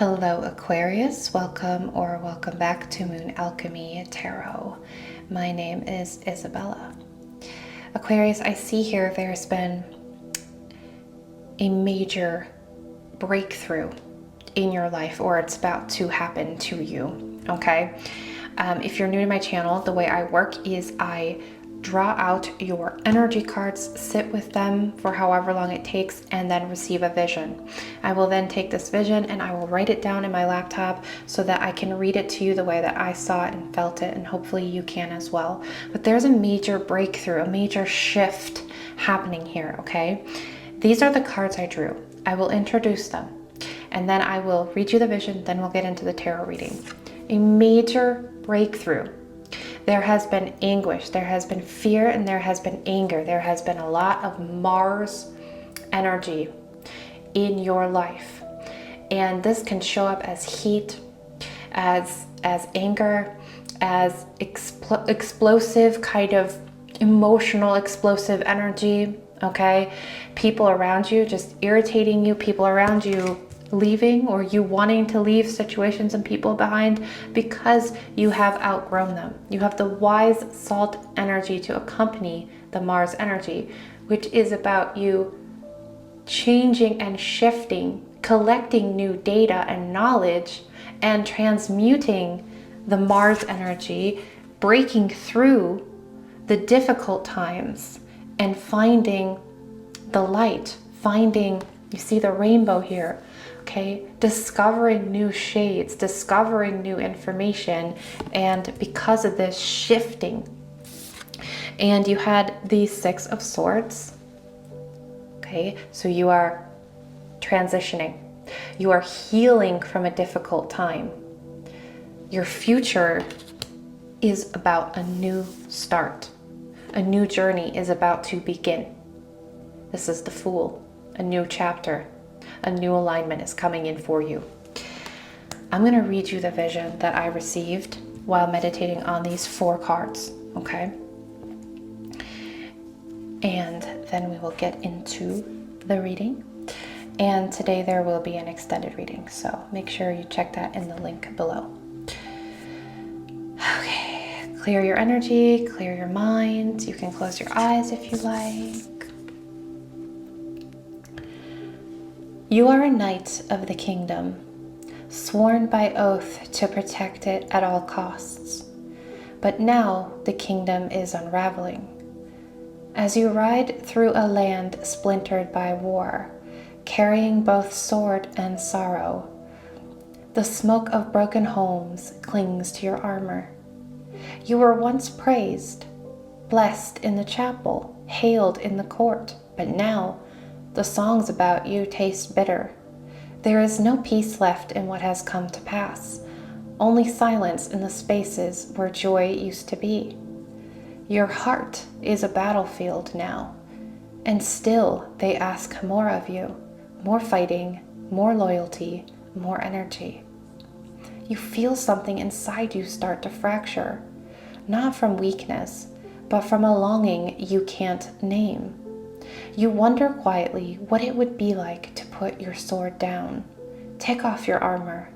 Hello Aquarius, welcome or welcome back to Moon Alchemy Tarot. My name is Isabella. Aquarius, I see here there's been a major breakthrough in your life, or it's about to happen to you, okay? If you're new to my channel, the way I work is I draw out your energy cards, sit with them for however long it takes, and then receive a vision. I will then take this vision and I will write it down in my laptop so that I can read it to you the way that I saw it and felt it, and hopefully you can as well. But there's a major breakthrough, a major shift happening here, okay? These are the cards I drew. I will introduce them, and then I will read you the vision, then we'll get into the tarot reading. A major breakthrough. There has been anguish, there has been fear, and there has been anger. There has been a lot of Mars energy in your life. And this can show up as heat, as anger, as explosive kind of emotional explosive energy, okay? People around you just irritating you, people around you leaving, or you wanting to leave situations and people behind because you have outgrown them. You have the wise salt energy to accompany the Mars energy, which is about you changing and shifting, collecting new data and knowledge, and transmuting the Mars energy, breaking through the difficult times and finding the light, finding, you see the rainbow here, okay? Discovering new shades, discovering new information, and because of this shifting. And you had the Six of Swords, okay? So you are transitioning. You are healing from a difficult time. Your future is about a new start. A new journey is about to begin. This is the Fool, a new chapter. A new alignment is coming in for you. I'm going to read you the vision that I received while meditating on these 4 cards, okay? And then we will get into the reading. And today there will be an extended reading, so make sure you check that in the link below. Okay, clear your energy, clear your mind. You can close your eyes if you like. You are a knight of the kingdom, sworn by oath to protect it at all costs. But now the kingdom is unraveling. As you ride through a land splintered by war, carrying both sword and sorrow, the smoke of broken homes clings to your armor. You were once praised, blessed in the chapel, hailed in the court, but now the songs about you taste bitter. There is no peace left in what has come to pass, only silence in the spaces where joy used to be. Your heart is a battlefield now, and still they ask more of you, more fighting, more loyalty, more energy. You feel something inside you start to fracture, not from weakness, but from a longing you can't name. You wonder quietly what it would be like to put your sword down, take off your armor.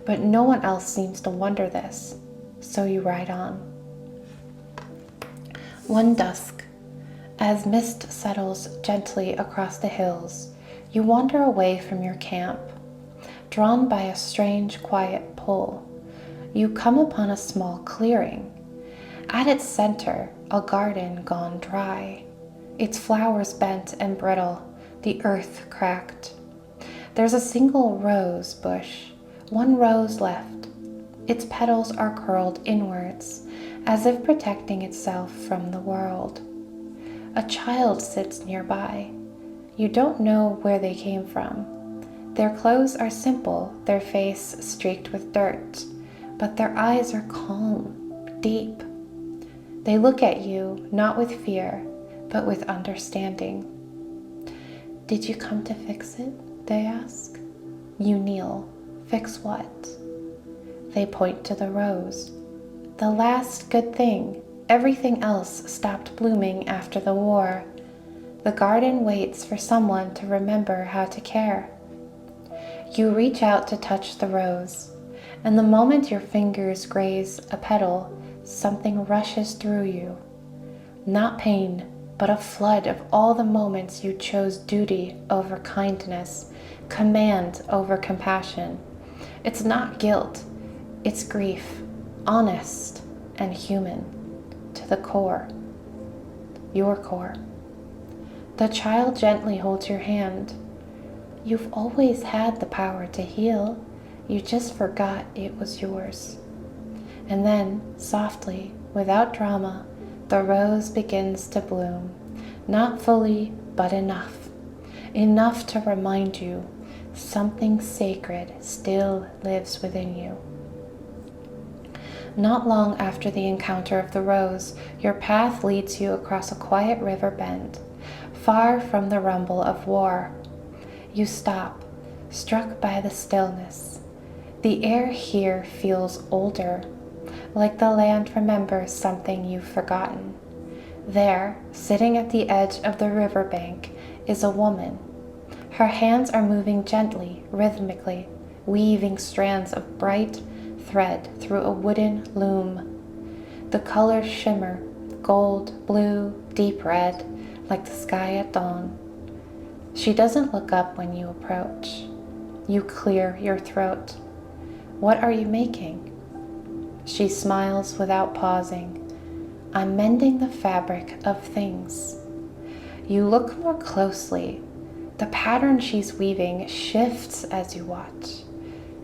But no one else seems to wonder this, so you ride on. One dusk, as mist settles gently across the hills, you wander away from your camp. Drawn by a strange, quiet pull, you come upon a small clearing. At its center, a garden gone dry. Its flowers bent and brittle, the earth cracked. There's a single rose bush, one rose left. Its petals are curled inwards, as if protecting itself from the world. A child sits nearby. You don't know where they came from. Their clothes are simple, their face streaked with dirt, but their eyes are calm, deep. They look at you, not with fear, but with understanding. Did you come to fix it? They ask. You kneel. Fix what? They point to the rose. The last good thing. Everything else stopped blooming after the war. The garden waits for someone to remember how to care. You reach out to touch the rose, and the moment your fingers graze a petal, something rushes through you. Not pain, but a flood of all the moments you chose duty over kindness, command over compassion. It's not guilt, it's grief, honest and human, to the core, your core. The child gently holds your hand. You've always had the power to heal, you just forgot it was yours. And then, softly, without drama, the rose begins to bloom, not fully, but enough. Enough to remind you something sacred still lives within you. Not long after the encounter of the rose, your path leads you across a quiet river bend, far from the rumble of war. You stop, struck by the stillness. The air here feels older, like the land remembers something you've forgotten. There, sitting at the edge of the riverbank, is a woman. Her hands are moving gently, rhythmically, weaving strands of bright thread through a wooden loom. The colors shimmer, gold, blue, deep red, like the sky at dawn. She doesn't look up when you approach. You clear your throat. What are you making? She smiles without pausing. I'm mending the fabric of things. You look more closely. The pattern she's weaving shifts as you watch.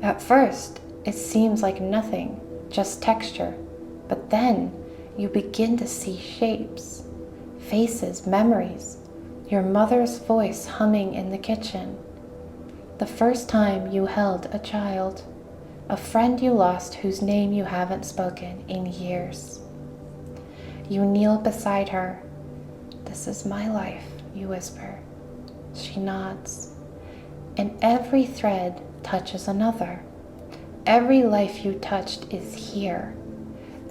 At first, it seems like nothing, just texture. But then you begin to see shapes, faces, memories. Your mother's voice humming in the kitchen. The first time you held a child. A friend you lost whose name you haven't spoken in years. You kneel beside her. This is my life, you whisper. She nods. And every thread touches another. Every life you touched is here.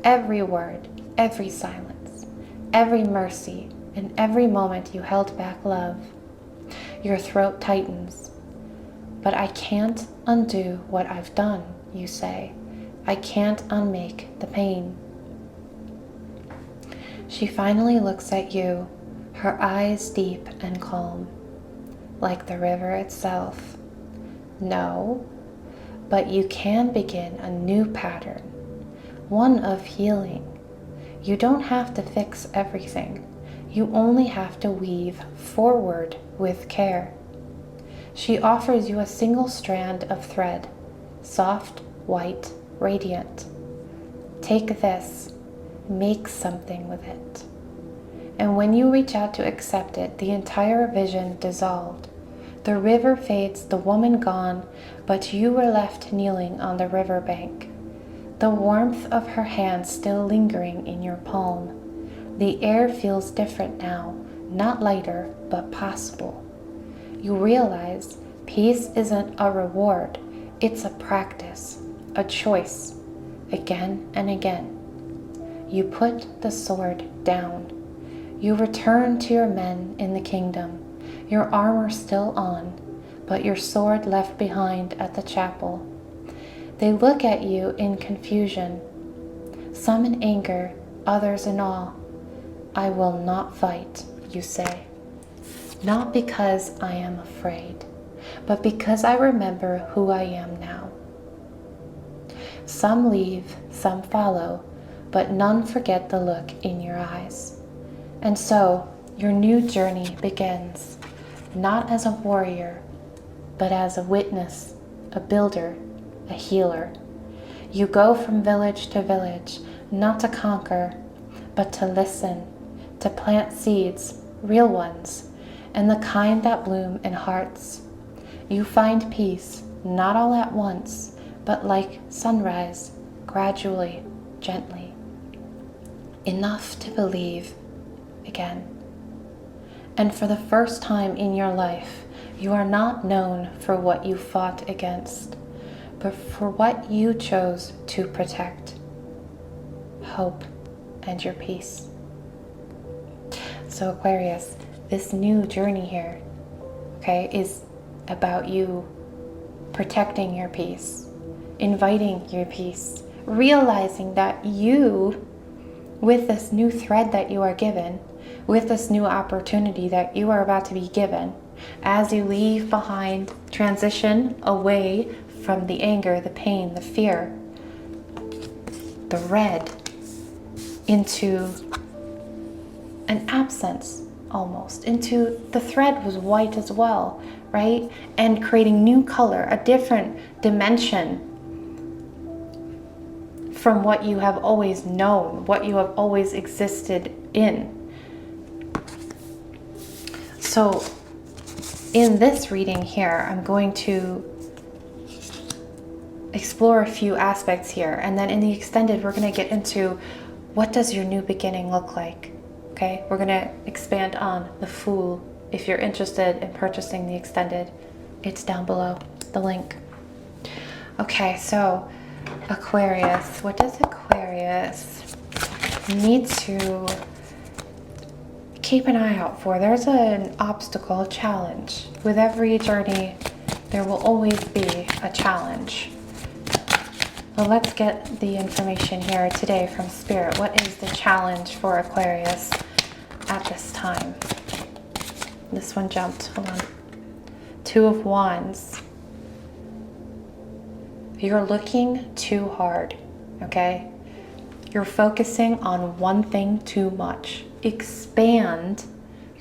Every word, every silence, every mercy, and every moment you held back love. Your throat tightens. But I can't undo what I've done, you say. I can't unmake the pain. She finally looks at you, her eyes deep and calm, like the river itself. No, but you can begin a new pattern, one of healing. You don't have to fix everything. You only have to weave forward with care. She offers you a single strand of thread, soft, white, radiant. Take this, make something with it. And when you reach out to accept it, the entire vision dissolved. The river fades, the woman gone, but you were left kneeling on the riverbank. The warmth of her hand still lingering in your palm. The air feels different now, not lighter, but possible. You realize peace isn't a reward, it's a practice, a choice, again and again. You put the sword down. You return to your men in the kingdom, your armor still on, but your sword left behind at the chapel. They look at you in confusion, some in anger, others in awe. I will not fight, you say. Not because I am afraid, but because I remember who I am now. Some leave, some follow, but none forget the look in your eyes. And so, your new journey begins, not as a warrior, but as a witness, a builder, a healer. You go from village to village, not to conquer, but to listen, to plant seeds, real ones, and the kind that bloom in hearts. You find peace, not all at once, but like sunrise, gradually, gently. Enough to believe again. And for the first time in your life, you are not known for what you fought against, but for what you chose to protect. Hope and your peace. So Aquarius, this new journey here, okay, is about you protecting your peace, inviting your peace, realizing that you, with this new thread that you are given, with this new opportunity that you are about to be given, as you leave behind, transition away from the anger, the pain, the fear, the red, into an absence almost, into the thread was white as well, right? And creating new color, a different dimension from what you have always known, what you have always existed in. So in this reading here, I'm going to explore a few aspects here, and then in the extended, we're going to get into what does your new beginning look like. Okay, we're going to expand on the Fool. If you're interested in purchasing the extended, it's down below, the link. Okay, so Aquarius, what does Aquarius need to keep an eye out for? There's an obstacle, a challenge. With every journey, there will always be a challenge. Well, let's get the information here today from Spirit. What is the challenge for Aquarius at this time? This one jumped, hold on. Two of Wands. You're looking too hard, okay? You're focusing on one thing too much. Expand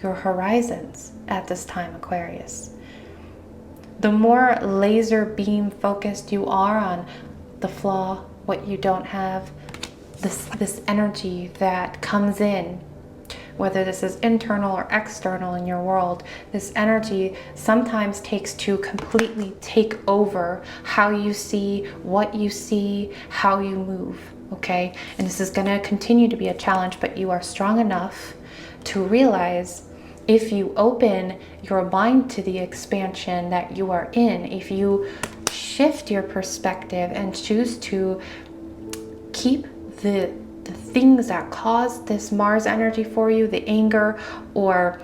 your horizons at this time, Aquarius. The more laser beam focused you are on the flaw, what you don't have, this energy that comes in, whether this is internal or external in your world, this energy sometimes takes to completely take over how you see, what you see, how you move, okay? And this is gonna continue to be a challenge, but you are strong enough to realize if you open your mind to the expansion that you are in, if you shift your perspective and choose to keep the things that cause this Mars energy for you, the anger or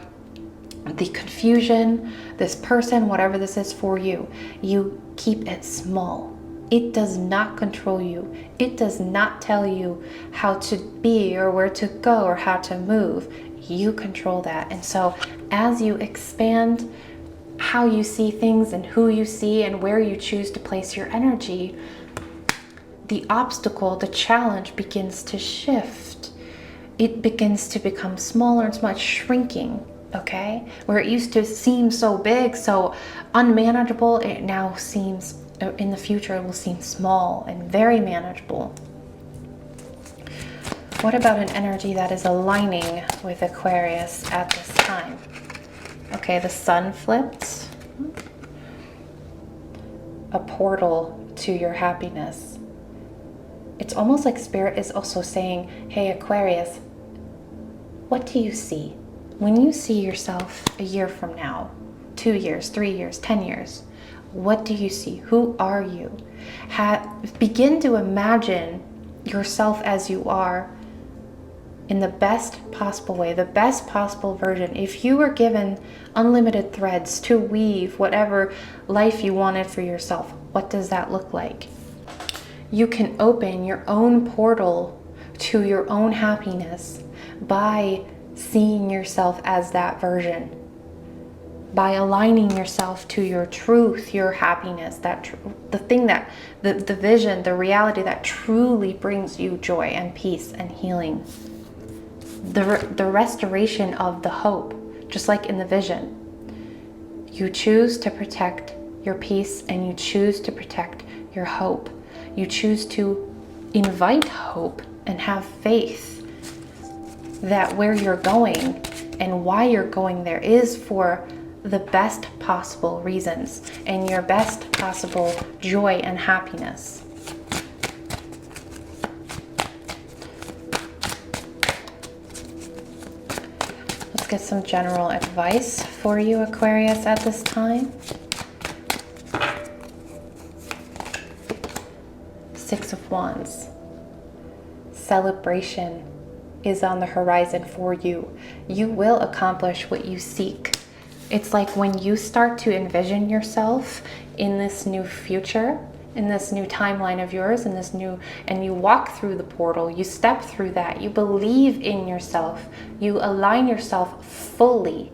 the confusion, this person, whatever this is for you, you keep it small. It does not control you. It does not tell you how to be or where to go or how to move. You control that. And so as you expand how you see things and who you see and where you choose to place your energy, the obstacle, the challenge begins to shift. It begins to become smaller and smaller, shrinking, okay? Where it used to seem so big, so unmanageable, it now seems, in the future, it will seem small and very manageable. What about an energy that is aligning with Aquarius at this time? Okay, the Sun flipped. A portal to your happiness. It's almost like Spirit is also saying, hey Aquarius, what do you see? When you see yourself a year from now, 2 years, 3 years, 10 years, what do you see? Who are you? Begin to imagine yourself as you are in the best possible way, the best possible version. If you were given unlimited threads to weave whatever life you wanted for yourself, what does that look like? You can open your own portal to your own happiness by seeing yourself as that version, by aligning yourself to your truth, your happiness, the thing that, the vision, the reality that truly brings you joy and peace and healing. The restoration of the hope, just like in the vision. You choose to protect your peace and you choose to protect your hope. You choose to invite hope and have faith that where you're going and why you're going there is for the best possible reasons and your best possible joy and happiness. Let's get some general advice for you, Aquarius, at this time. Six of Wands. Celebration is on the horizon for you. You will accomplish what you seek. It's like when you start to envision yourself in this new future, in this new timeline of yours, and you walk through the portal, you step through that, you believe in yourself, you align yourself fully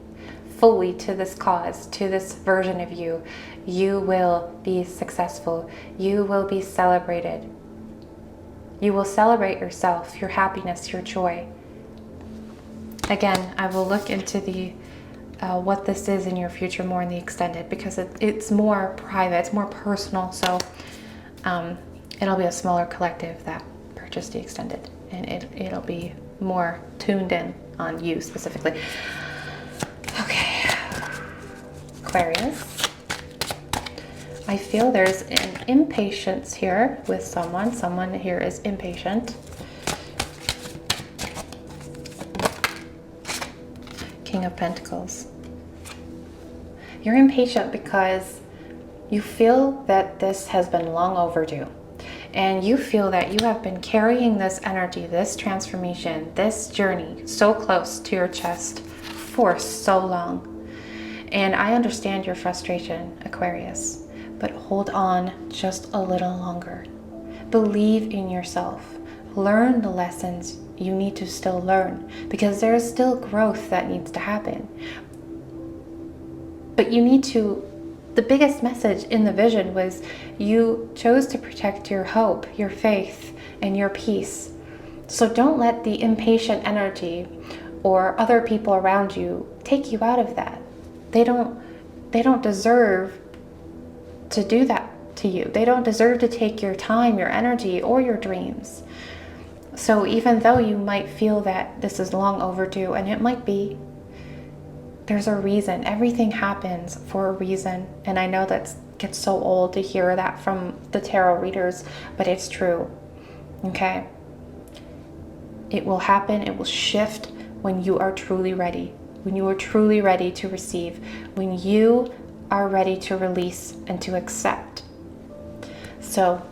to this cause, to this version of you, you will be successful. You will be celebrated. You will celebrate yourself, your happiness, your joy. Again, I will look into the what this is in your future more in the extended, because it's more private, it's more personal. So it'll be a smaller collective that purchased the extended, and it'll be more tuned in on you specifically. Okay, Aquarius. I feel there's an impatience here with someone. Someone here is impatient. King of Pentacles. You're impatient because you feel that this has been long overdue. And you feel that you have been carrying this energy, this transformation, this journey so close to your chest for so long. And I understand your frustration, Aquarius, but hold on just a little longer. Believe in yourself. Learn the lessons you need to still learn, because there is still growth that needs to happen. But you need to, the biggest message in the vision was you chose to protect your hope, your faith, and your peace. So don't let the impatient energy or other people around you take you out of that. They don't deserve to do that to you. They don't deserve to take your time, your energy, or your dreams. So even though you might feel that this is long overdue, and it might be, there's a reason. Everything happens for a reason. And I know that gets so old to hear that from the tarot readers, but it's true. Okay? It will happen. It will shift when you are truly ready. When you are truly ready to receive. When you are ready to release and to accept. So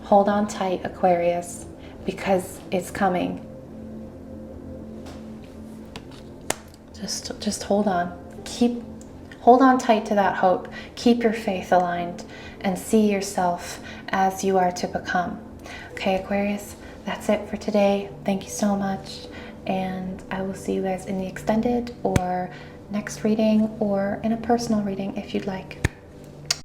hold on tight, Aquarius, because it's coming. Just hold on. Hold on tight to that hope. Keep your faith aligned and see yourself as you are to become. Okay, Aquarius, that's it for today. Thank you so much. And I will see you guys in the extended or next reading or in a personal reading if you'd like.